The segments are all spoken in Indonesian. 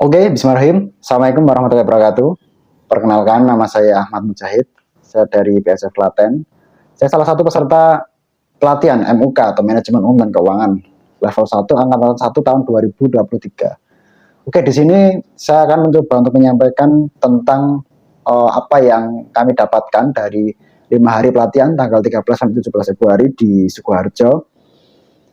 Oke, bismillahirrahmanirrahim. Assalamualaikum warahmatullahi wabarakatuh. Perkenalkan, nama saya Ahmad Mujahid. Saya dari PSF Klaten. Saya salah satu peserta pelatihan MUK atau Manajemen Umum dan Keuangan level 1 angkatan 1 tahun 2023. Oke, di sini saya akan mencoba untuk menyampaikan tentang apa yang kami dapatkan dari 5 hari pelatihan tanggal 13 sampai 17 Februari di Sukoharjo.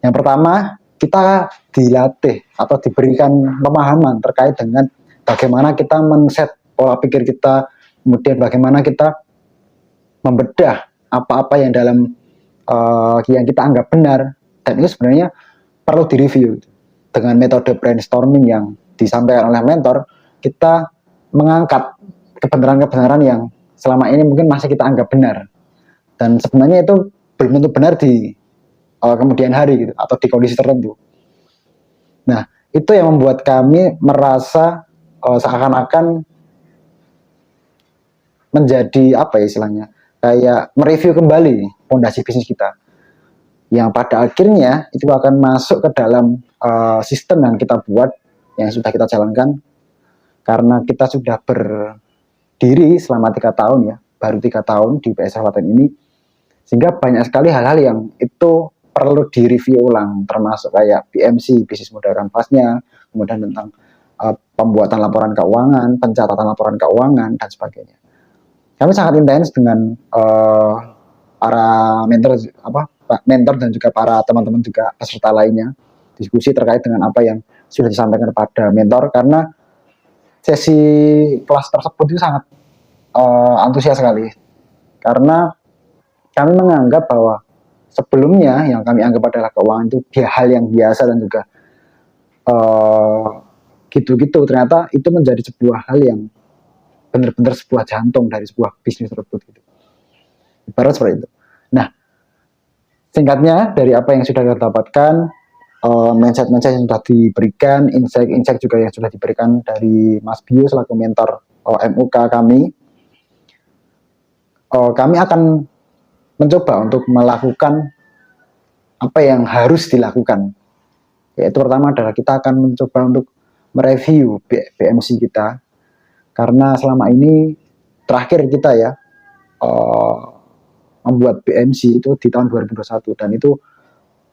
Yang pertama, kita dilatih atau diberikan pemahaman terkait dengan bagaimana kita men-set pola pikir kita, kemudian bagaimana kita membedah apa-apa yang yang kita anggap benar, dan itu sebenarnya perlu direview. Dengan metode brainstorming yang disampaikan oleh mentor, kita mengangkat kebenaran-kebenaran yang selama ini mungkin masih kita anggap benar, dan sebenarnya itu belum tentu benar di kemudian hari gitu, atau di kondisi tertentu. Nah, itu yang membuat kami merasa seakan-akan menjadi apa ya istilahnya, kayak mereview kembali fondasi bisnis kita, yang pada akhirnya itu akan masuk ke dalam sistem yang kita buat, yang sudah kita jalankan, karena kita sudah berdiri selama 3 tahun ya, baru 3 tahun di PSF Klaten ini, sehingga banyak sekali hal-hal yang itu perlu direview ulang, termasuk kayak BMC, bisnis model kanvasnya, kemudian tentang pembuatan laporan keuangan, pencatatan laporan keuangan, dan sebagainya. Kami sangat intens dengan para mentor dan juga para teman-teman juga peserta lainnya, diskusi terkait dengan apa yang sudah disampaikan kepada mentor, karena sesi kelas tersebut itu sangat antusias sekali, karena kami menganggap bahwa sebelumnya yang kami anggap adalah keuangan itu hal yang biasa dan juga gitu-gitu, ternyata itu menjadi sebuah hal yang benar-benar sebuah jantung dari sebuah bisnis tersebut gitu. Ibarat seperti itu. Nah, singkatnya dari apa yang sudah kita dapatkan, mindset-mindset yang sudah diberikan, insight juga yang sudah diberikan dari Mas Bio selaku mentor MUK kami, kami akan mencoba untuk melakukan apa yang harus dilakukan. Yaitu pertama adalah kita akan mencoba untuk mereview BMC kita, karena selama ini terakhir kita ya membuat BMC itu di tahun 2021, dan itu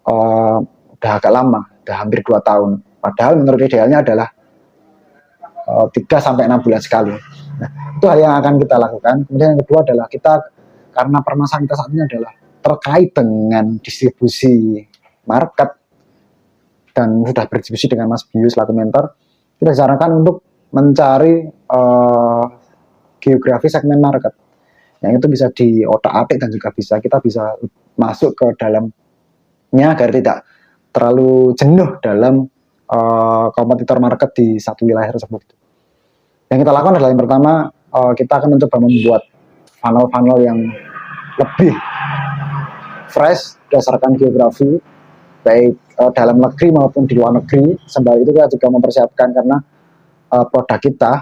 udah agak lama, udah hampir 2 tahun. Padahal menurut idealnya adalah 3-6 bulan sekali. Nah, itu hal yang akan kita lakukan. Kemudian yang kedua adalah kita, karena permasalahan kita saat ini adalah terkait dengan distribusi market, dan sudah berdiskusi dengan Mas Bio selaku mentor, kita sarankan untuk mencari geografi segmen market yang itu bisa diotak-atik, dan juga kita bisa masuk ke dalamnya agar tidak terlalu jenuh dalam kompetitor market di satu wilayah tersebut. Yang kita lakukan adalah yang pertama, kita akan mencoba membuat funnel-funnel yang lebih fresh berdasarkan geografi, baik dalam negeri maupun di luar negeri. Sembari itu kita juga mempersiapkan, karena produk kita,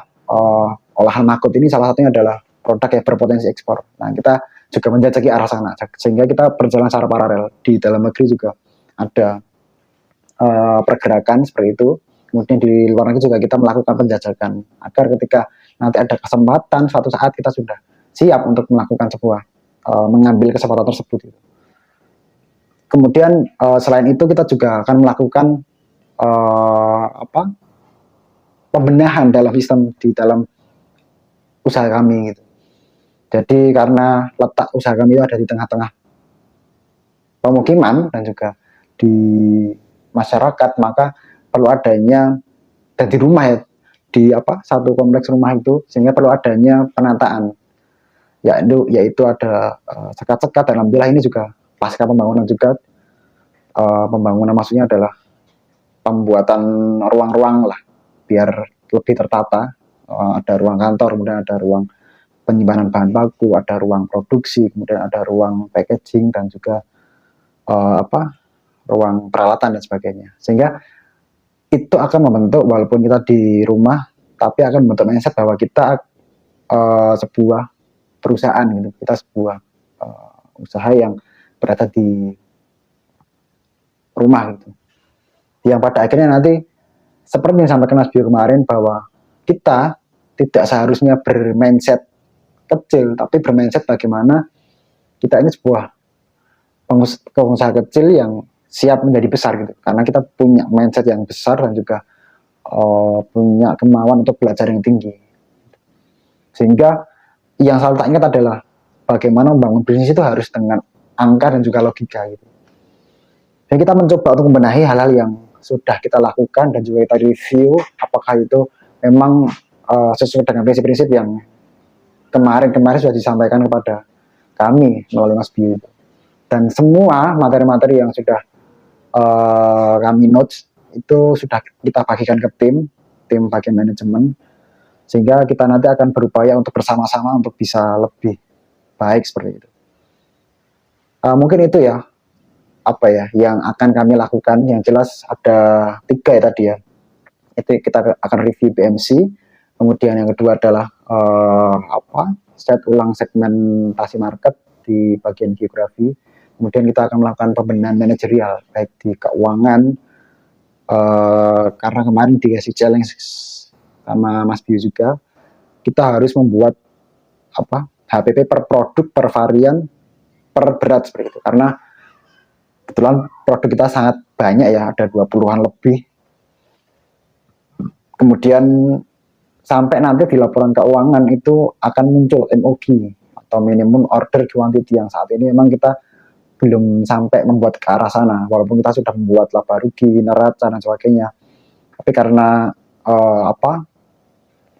olahan maggot ini salah satunya adalah produk yang berpotensi ekspor. Nah, kita juga menjajaki arah sana, sehingga kita berjalan secara paralel. Di dalam negeri juga ada pergerakan seperti itu, kemudian di luar negeri juga kita melakukan penjajakan, agar ketika nanti ada kesempatan suatu saat kita sudah siap untuk melakukan sebuah mengambil kesempatan tersebut. Kemudian selain itu kita juga akan melakukan pembenahan dalam sistem di dalam usaha kami gitu. Jadi karena letak usaha kami itu ada di tengah-tengah pemukiman dan juga di masyarakat, maka perlu adanya, dan di rumah ya, di satu kompleks rumah itu, sehingga perlu adanya penataan, yaitu ada sekat-sekat, dan alhamdulillah ini juga pasca pembangunan juga, pembangunan maksudnya adalah pembuatan ruang-ruang lah biar lebih tertata. Ada ruang kantor, kemudian ada ruang penyimpanan bahan baku, ada ruang produksi, kemudian ada ruang packaging, dan juga ruang peralatan dan sebagainya. Sehingga itu akan membentuk, walaupun kita di rumah, tapi akan membentuk mindset bahwa kita sebuah perusahaan gitu, kita sebuah usaha yang berada di rumah gitu, yang pada akhirnya nanti seperti yang disampaikan Mas Bio kemarin bahwa kita tidak seharusnya bermindset kecil, tapi bermindset bagaimana kita ini sebuah pengusaha kecil yang siap menjadi besar gitu. Karena kita punya mindset yang besar dan juga punya kemauan untuk belajar yang tinggi. Sehingga yang selalu tak ingat adalah bagaimana membangun bisnis itu harus dengan angka dan juga logika gitu. Dan kita mencoba untuk membenahi hal-hal yang sudah kita lakukan dan juga kita review apakah itu memang sesuai dengan prinsip-prinsip yang kemarin sudah disampaikan kepada kami melalui Mas Bio. Dan semua materi-materi yang sudah kami notes itu sudah kita bagikan ke tim bagian manajemen, sehingga kita nanti akan berupaya untuk bersama-sama untuk bisa lebih baik seperti itu. Mungkin itu ya apa ya yang akan kami lakukan. Yang jelas ada 3 ya tadi ya. Itu kita akan review BMC, kemudian yang kedua adalah set ulang segmentasi market di bagian geografi. Kemudian kita akan melakukan pembenahan manajerial baik di keuangan, karena kemarin dikasih challenge sama Mas Bio juga, kita harus membuat HPP per produk, per varian, per berat seperti itu. Karena kebetulan produk kita sangat banyak ya, ada 20-an lebih. Kemudian sampai nanti di laporan keuangan itu akan muncul MOQ atau minimum order quantity, yang saat ini memang kita belum sampai membuat ke arah sana, walaupun kita sudah membuat laba rugi, neraca dan sebagainya. Tapi karena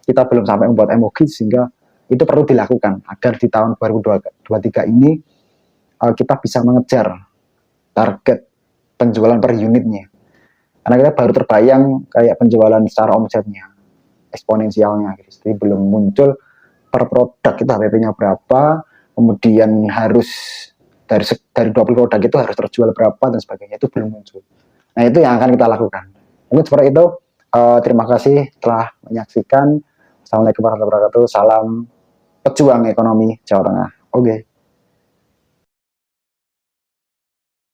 kita belum sampai membuat MOQ, sehingga itu perlu dilakukan agar di tahun 2023 ini kita bisa mengejar target penjualan per unitnya. Karena kita baru terbayang kayak penjualan secara omsetnya, eksponensialnya gitu. Jadi belum muncul per produk kita HPP-nya berapa, kemudian harus dari 20 produk itu harus terjual berapa dan sebagainya, itu belum muncul. Nah, itu yang akan kita lakukan. Mungkin seperti itu. Terima kasih telah menyaksikan. Assalamualaikum warahmatullahi wabarakatuh. Salam pejuang ekonomi Jawa Tengah. Oke.